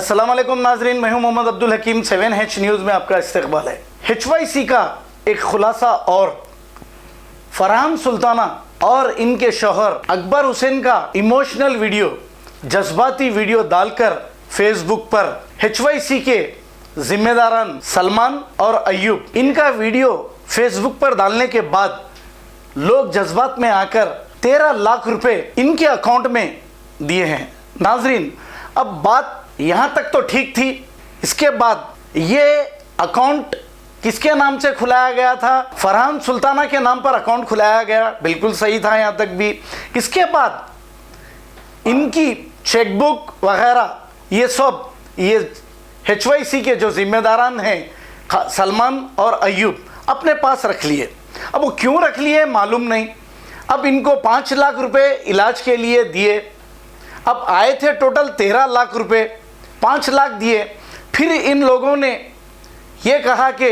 अस्सलाम वालेकुम नाजरीन, मैं हूं मोहम्मद अब्दुल हकीम। 7H न्यूज़ में आपका इस्तकबाल है। HYC का एक खुलासा और फरहान सुल्ताना और इनके शौहर अकबर हुसैन का इमोशनल वीडियो, जज्बाती वीडियो डालकर फेसबुक पर HYC के जिम्मेदारान सलमान और अय्यूब, इनका वीडियो फेसबुक पर डालने के बाद लोग जज्बात में आकर 13 लाख रुपए इनके अकाउंट में दिए हैं। नाजरीन, अब बात यहाँ तक तो ठीक थी। इसके बाद ये अकाउंट किसके नाम से खुलाया गया था? फरहान सुल्ताना के नाम पर अकाउंट खुलाया गया, बिल्कुल सही था यहाँ तक भी। इसके बाद इनकी चेकबुक वगैरह ये सब ये HYC के जो जिम्मेदारान हैं सलमान और अय्यूब अपने पास रख लिए। अब वो क्यों रख लिए मालूम नहीं। अब इनको 5 लाख रुपए इलाज के लिए दिए। अब आए थे टोटल 13 लाख रुपए, 5 लाख दिए। फिर इन लोगों ने ये कहा कि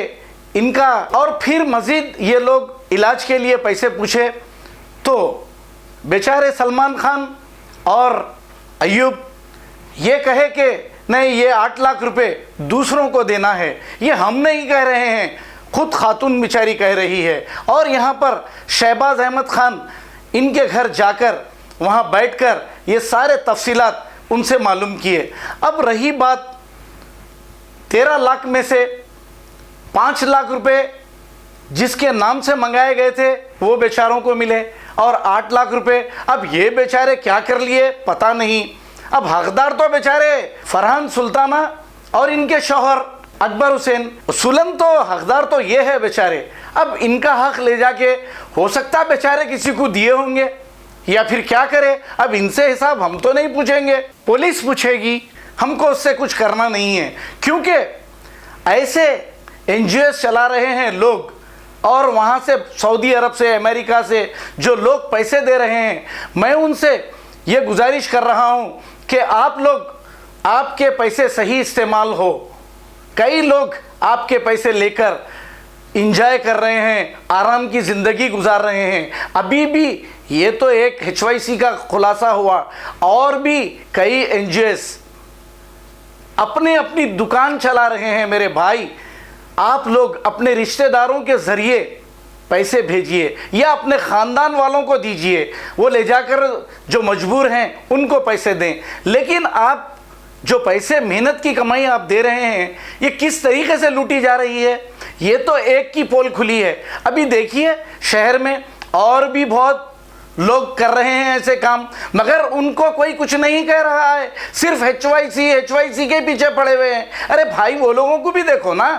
इनका, और फिर मज़ीद ये लोग इलाज के लिए पैसे पूछे तो बेचारे सलमान खान और अय्यूब ये कहे कि नहीं, ये 8 लाख रुपए दूसरों को देना है। ये हम नहीं कह रहे हैं, खुद खातून बेचारी कह रही है। और यहाँ पर शहबाज अहमद खान इनके घर जाकर वहाँ बैठकर ये सारे तफसीलात उनसे मालूम किए। अब रही बात 13 लाख में से 5 लाख रुपए जिसके नाम से मंगाए गए थे वो बेचारों को मिले, और 8 लाख रुपए अब ये बेचारे क्या कर लिए पता नहीं। अब हकदार तो बेचारे फरहान सुल्ताना और इनके शौहर अकबर हुसैन, सुलन तो हकदार तो ये है बेचारे। अब इनका हक ले जाके हो सकता है बेचारे किसी को दिए होंगे या फिर क्या करे। अब इनसे हिसाब हम तो नहीं पूछेंगे, पुलिस पूछेगी, हमको उससे कुछ करना नहीं है। क्योंकि ऐसे NGOs चला रहे हैं लोग, और वहाँ से सऊदी अरब से, अमेरिका से जो लोग पैसे दे रहे हैं, मैं उनसे ये गुजारिश कर रहा हूँ कि आप लोग, आपके पैसे सही इस्तेमाल हो। कई लोग आपके पैसे लेकर इंजॉय कर रहे हैं, आराम की ज़िंदगी गुजार रहे हैं। अभी भी ये तो एक HYC का खुलासा हुआ, और भी कई NGOs अपने अपनी दुकान चला रहे हैं। मेरे भाई, आप लोग अपने रिश्तेदारों के ज़रिए पैसे भेजिए या अपने ख़ानदान वालों को दीजिए, वो ले जाकर जो मजबूर हैं उनको पैसे दें। लेकिन आप जो पैसे, मेहनत की कमाई आप दे रहे हैं, ये किस तरीके से लूटी जा रही है, ये तो एक की पोल खुली है। अभी देखिए शहर में और भी बहुत लोग कर रहे हैं ऐसे काम, मगर उनको कोई कुछ नहीं कह रहा है। सिर्फ HYC के पीछे पड़े हुए हैं। अरे भाई, वो लोगों को भी देखो ना,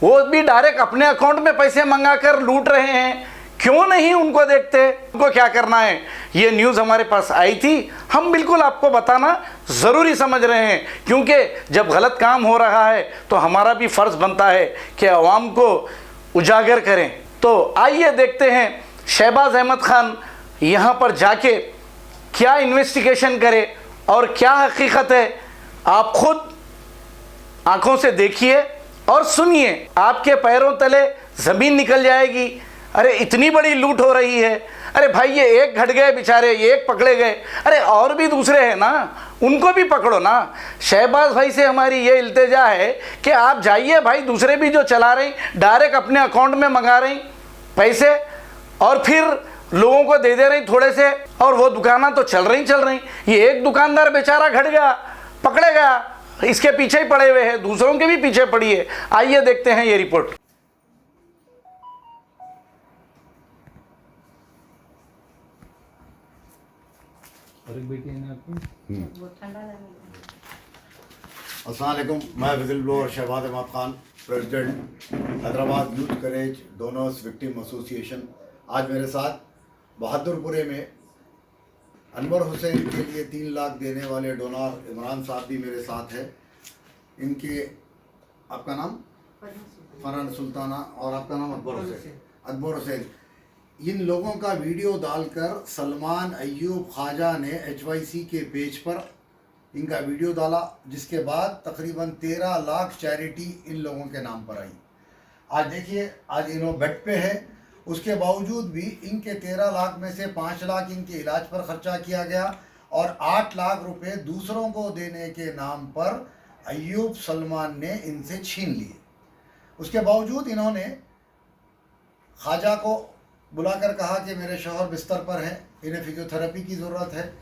वो भी डायरेक्ट अपने अकाउंट में पैसे मंगा कर लूट रहे हैं। क्यों नहीं उनको देखते? उनको क्या करना है? ये न्यूज़ हमारे पास आई थी, हम बिल्कुल आपको बताना ज़रूरी समझ रहे हैं, क्योंकि जब गलत काम हो रहा है तो हमारा भी फ़र्ज़ बनता है कि अवाम को उजागर करें। तो आइए देखते हैं शहबाज अहमद खान यहाँ पर जाके क्या इन्वेस्टिगेशन करे और क्या हकीकत है। आप खुद आंखों से देखिए और सुनिए, आपके पैरों तले ज़मीन निकल जाएगी। अरे इतनी बड़ी लूट हो रही है। अरे भाई, ये एक घट गए बेचारे, ये एक पकड़े गए, अरे और भी दूसरे हैं ना, उनको भी पकड़ो ना। शहबाज भाई से हमारी ये इल्तिजा है कि आप जाइए भाई, दूसरे भी जो चला रहे डायरेक्ट अपने अकाउंट में मंगा रही पैसे और फिर लोगों को दे रही थोड़े से, और वो दुकाना तो चल रही। ये एक दुकानदार बेचारा घट गया, पकड़े गया, इसके पीछे ही पड़े हुए हैं, दूसरों के भी पीछे पड़ी है। आइए देखते हैं ये रिपोर्ट। और एक बेटी है ना आपकी? अस्सलाम वालेकुम, मैं whistle blower Shahbaz Ahmed Khan, president Hyderabad youth courage donors victim association. आज मेरे साथ बहादुरपुरे में अनवर हुसैन के लिए 3 लाख देने वाले डोनर इमरान साहब भी मेरे साथ है। इनके, आपका नाम? फरहान सुल्ताना, और आपका नाम? अकबर हुसैन। इन लोगों का वीडियो डालकर सलमान, अय्यूब, ख्वाजा ने HYC के पेज पर इनका वीडियो डाला, जिसके बाद तकरीबन 13 लाख चैरिटी इन लोगों के नाम पर आई। आज देखिए, आज इन्हों बेड पे है, उसके बावजूद भी इनके 13 लाख में से 5 लाख इनके इलाज पर खर्चा किया गया और 8 लाख रुपए दूसरों को देने के नाम पर अय्यूब सलमान ने इनसे छीन लिए। उसके बावजूद इन्होंने ख्वाजा को बुलाकर कहा कि मेरे शौहर बिस्तर पर हैं, इन्हें फिजियोथेरेपी की ज़रूरत है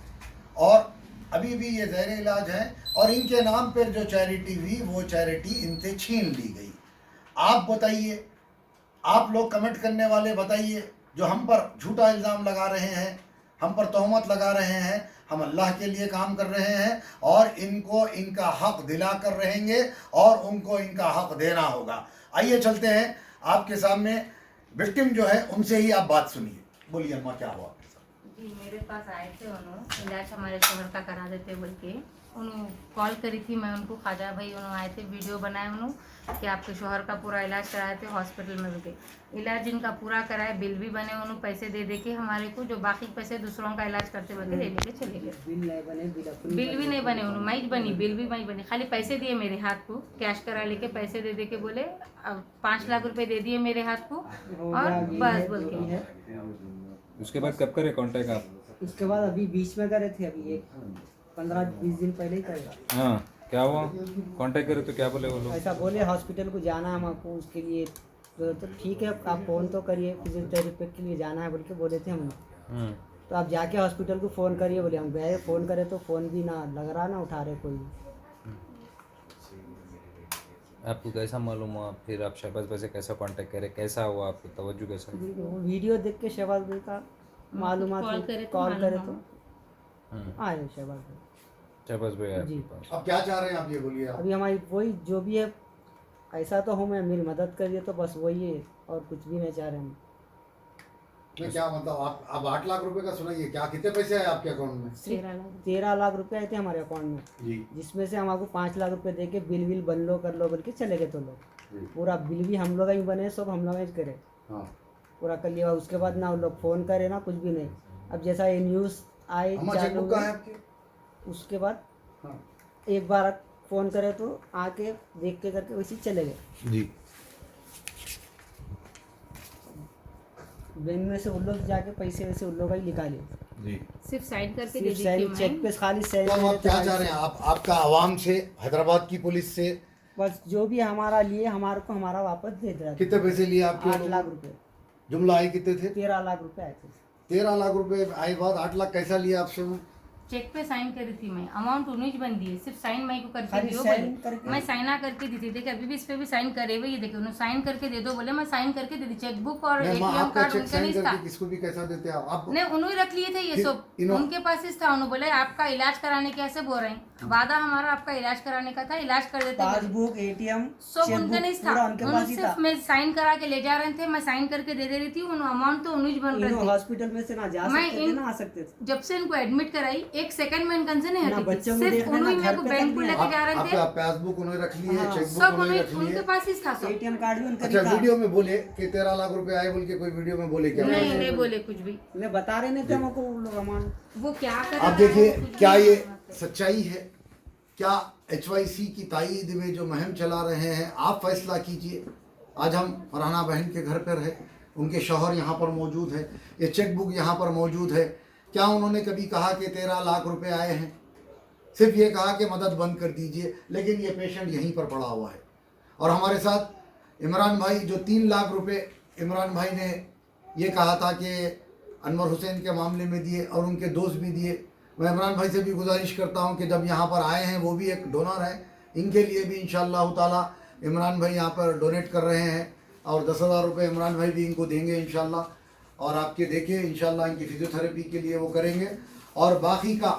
और अभी भी ये ज़ेर इलाज है, और इनके नाम पर जो चैरिटी हुई वो चैरिटी इनसे छीन ली गई। आप बताइए, आप लोग कमेंट करने वाले बताइए, जो हम पर झूठा इल्ज़ाम लगा रहे हैं, हम पर तोहमत लगा रहे हैं, हम अल्लाह के लिए काम कर रहे हैं और इनको इनका हक़ दिला कर रहेंगे और उनको इनका हक़ देना होगा। आइए चलते हैं आपके सामने, विक्टिम जो है उनसे ही आप बात सुनिए। बोलिए अम्मा, क्या हुआ आपके साथ? जी, मेरे पास आए थे उन्होंने इलाज हमारे शहर का करा देते बोल के उन्होंने कॉल करी थी। मैं उनको ख्वाजा भाई उन्होंने आए थे, वीडियो बनाए उन्होंने कि आपके शोहर का पूरा इलाज कराए थे हॉस्पिटल में रुके। इलाज इनका पूरा कराए, बिल भी बने, उन्होंने पैसे दे दे के हमारे को जो बाकी पैसे दूसरों का इलाज करते बोल के ले लेके चले गए। बिल भी नहीं बने, उन्होंने माइज बनी, बिल भी माइज बनी, खाली पैसे दिए मेरे हाथ को, कैश करा लेके पैसे दे दे के बोले 5 लाख रुपए दे दिए मेरे हाथ को और बस बोल के। उसके बाद कब करे कांटेक्ट आप? उसके बाद अभी बीच में करे थे, अभी एक 15-20 दिन पहले ही करेगा। हाँ, क्या हुआ? कांटेक्ट करे तो क्या बोले वो लोग? ऐसा बोले हॉस्पिटल को जाना है हमको, उसके लिए तो ठीक है आप फ़ोन तो करिए, फिजियोथेरेपी के लिए जाना है बोल के बोले थे हम। तो आप जाके हॉस्पिटल को फ़ोन करिए बोले। हम गए, फ़ोन करे तो फ़ोन भी ना लग रहा, ना उठा रहे कोई। आपको कैसा मालूम हुआ? फिर आप शहबाज भाई से कैसा कांटेक्ट करे, कैसा हुआ, आपको तवज्जो कैसा? वो वीडियो देख के शहबाज भाई का मालूमात कॉल करे तो आए शहबाज भाई। शहबाज भाई आपके जी। पास? अब क्या चाह रहे हैं आप, ये बोलिए आप। अभी हमारी वही जो भी है, ऐसा तो हूँ मैं, मेरी मदद करिए तो बस वही है, और कुछ भी नहीं चाह रहे हम। मैं क्या मतलब, आप अब 8 लाख रुपए का सुनाइए, क्या कितने पैसे आए आपके अकाउंट में? 13 लाख रुपए आए थे हमारे अकाउंट में, जी जिसमें से हमको 5 लाख रुपए दे के बिल विल बन लो कर लो बोल के चले गए। तो लोग पूरा बिल भी हम लोग ही बने, सब हम लोग ही करे, हाँ। पूरा कर लिया। उसके बाद ना वो लोग फ़ोन करे ना कुछ भी नहीं। अब जैसा ये न्यूज़ आए अम्मा, चालू चेकबुक कहाँ है हुई, आपके? उसके बाद हाँ। एक बार फ़ोन करे तो आके देख के करके वैसे ही चले गए। जी बैंक में से उन लोग जाके पैसे वैसे उन लोग ही निकाले, जी। सिर्फ साइड करके दे सिर्फ दी सैलरी थी चेक मैं। पे खाली तो सैलरी अब आप क्या चाह रहे हैं? आप आपका आवाम से, हैदराबाद की पुलिस से बस जो भी हमारा लिए हमारे को हमारा वापस दे दे। कितने पैसे लिए आपके? 8 लाख रुपए, जुमला आए कितने थे? 13 लाख रुपए आए थे। 13 लाख रुपए आए, बाद 8 लाख कैसा लिया आपसे? वो चेक पे साइन करी थी मैं, अमाउंट उन्हीं बन दिए, सिर्फ साइन मैं को करके खाली दियो साइन बोले। करके? मैं साइना करके दी थी, देखिए अभी भी इस पे भी साइन करे हुए, ये देखिए उन्होंने साइन करके दे दो बोले, मैं साइन करके दे दी। चेकबुक और नहीं, माँ, एटीएम आपका कार्ड चेक उनका साइन नहीं था, करके किसको भी कैसा देते हैं आप? नहीं उन्होंने रख लिए थे ये फिर सब, इन्हों- उनके पास ही था। उन्होंने बोले आपका इलाज कराने के ऐसे बोल रहे हैं, वादा हमारा आपका इलाज कराने का था, इलाज कर देते बोले। पासबुक, एटीएम, सब उनका नहीं था, उनके उन्होंने पास ही था। सिर्फ मैं साइन करा के ले जा रहे थे, मैं साइन करके दे रही थी, उन अमाउंट तो उन्हीं बन रहे इन्हों थे। हॉस्पिटल में से ना जा मैं सकते थे इन- ना आ सकते थे। जब से इनको एडमिट कराई 1 सेकंड में इनका से नहीं ना हटी थी, बच्चों को सिर्फ देखना, ना उन्हीं घर मेरे को पे बैंक तक को नहीं। लेके जा रहे थे, आपका पासबुक उन्होंने रख ली है, हाँ, चेकबुक सब उन्होंने उन्हीं रख ली उनके है। पास ही था सब। एटीएम कार्ड भी उनका अच्छा, नहीं था। वीडियो में बोले कि 13 लाख रुपए आए बोल के कोई वीडियो में बोले क्या? नहीं नहीं बोले कुछ भी, मैं बता रहे नहीं थे हमको वो लोग अमान। वो क्या कर आप देखिए, क्या ये सच्चाई है? क्या HYC की ताईद में जो मुहिम चला रहे हैं, आप फैसला कीजिए। आज हम फरहाना बहन के घर पर है, उनके शौहर यहाँ पर मौजूद है, ये चेकबुक यहाँ पर मौजूद है। क्या उन्होंने कभी कहा कि 13 लाख रुपए आए हैं? सिर्फ ये कहा कि मदद बंद कर दीजिए, लेकिन ये पेशेंट यहीं पर पड़ा हुआ है। और हमारे साथ इमरान भाई, जो 3 लाख रुपए इमरान भाई ने ये कहा था कि अनवर हुसैन के मामले में दिए और उनके दोस्त भी दिए। मैं इमरान भाई से भी गुजारिश करता हूं कि जब यहाँ पर आए हैं, वो भी एक डोनर है, इनके लिए भी इंशाअल्लाह ताला इमरान भाई यहाँ पर डोनेट कर रहे हैं और 10,000 रुपये इमरान भाई भी इनको देंगे इंशाअल्लाह। और आपके देखिए इंशाअल्लाह इनकी फिजियोथेरेपी के लिए वो करेंगे। और बाकी का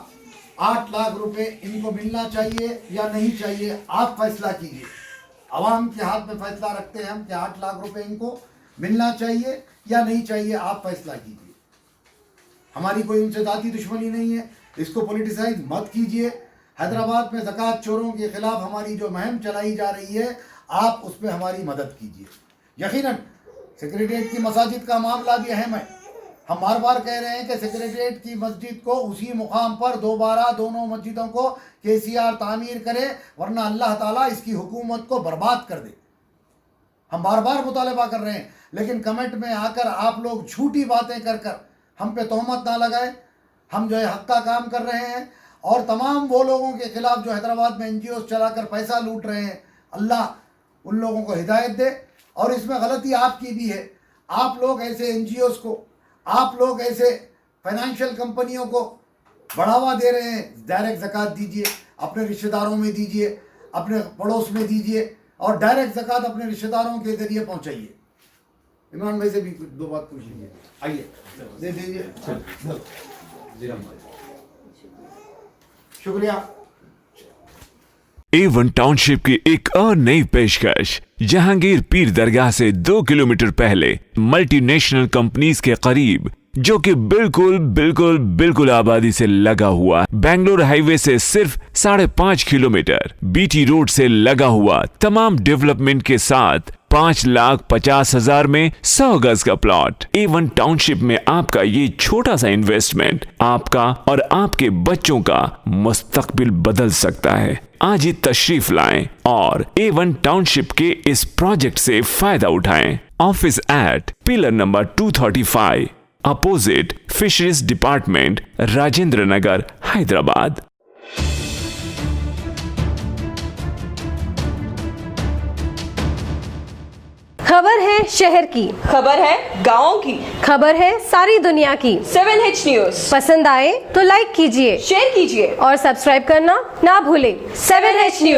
8 लाख रुपए इनको मिलना चाहिए या नहीं चाहिए, आप फैसला कीजिए। आवाम के हाथ में फैसला रखते हैं हम कि 8 लाख रुपए इनको मिलना चाहिए या नहीं चाहिए, आप फैसला कीजिए। हमारी कोई उनसे जाती दुश्मनी नहीं है, इसको पॉलिटिसाइज मत कीजिए। हैदराबाद में ज़कात चोरों के खिलाफ हमारी जो मुहिम चलाई जा रही है, आप उस पर हमारी मदद कीजिए। यकीनन सेक्रेटरीट की मसाजिद का मामला भी अहम है। हम बार बार कह रहे हैं कि सेक्रेटरीट की मस्जिद को उसी मुकाम पर दोबारा दोनों मस्जिदों को KCR तामीर करे, वरना अल्लाह ताला इसकी हुकूमत को बर्बाद कर दे। हम बार बार मुतालबा कर रहे हैं, लेकिन कमेंट में आकर आप लोग झूठी बातें कर कर हम पे तोहमत ना लगाए। हम जो है हक का काम कर रहे हैं और तमाम वो लोगों के खिलाफ जो हैदराबाद में NGO चलाकर पैसा लूट रहे हैं, अल्लाह उन लोगों को हिदायत दे। और इसमें गलती आपकी भी है। आप लोग ऐसे NGOs को, आप लोग ऐसे फाइनेंशियल कंपनियों को बढ़ावा दे रहे हैं। डायरेक्ट ज़कात दीजिए, अपने रिश्तेदारों में दीजिए, अपने पड़ोस में दीजिए, और डायरेक्ट ज़कात अपने रिश्तेदारों के ज़रिए पहुंचाइए। इमरान भाई से भी कुछ दो बात पूछिए, आइए दे दीजिए। शुक्रिया। A1 टाउनशिप की एक और नई पेशकश। जहांगीर पीर दरगाह से 2 किलोमीटर पहले मल्टीनेशनल कंपनीज के करीब, जो कि बिल्कुल आबादी से लगा हुआ, बेंगलोर हाईवे से सिर्फ 5.5 किलोमीटर, BT रोड से लगा हुआ, तमाम डेवलपमेंट के साथ 5,50,000 में 100 गज का प्लॉट। A1 टाउनशिप में आपका ये छोटा सा इन्वेस्टमेंट आपका और आपके बच्चों का मुस्तकबिल बदल सकता है। आज ही तशरीफ लाएं और A1 टाउनशिप के इस प्रोजेक्ट से फायदा उठाएं। Office at pillar number 235, opposite fisheries department, Rajendra Nagar, Hyderabad. खबर है शहर की, खबर है गाँव की, खबर है सारी दुनिया की। 7H न्यूज पसंद आए तो लाइक कीजिए, शेयर कीजिए और सब्सक्राइब करना ना भूलें। 7H news.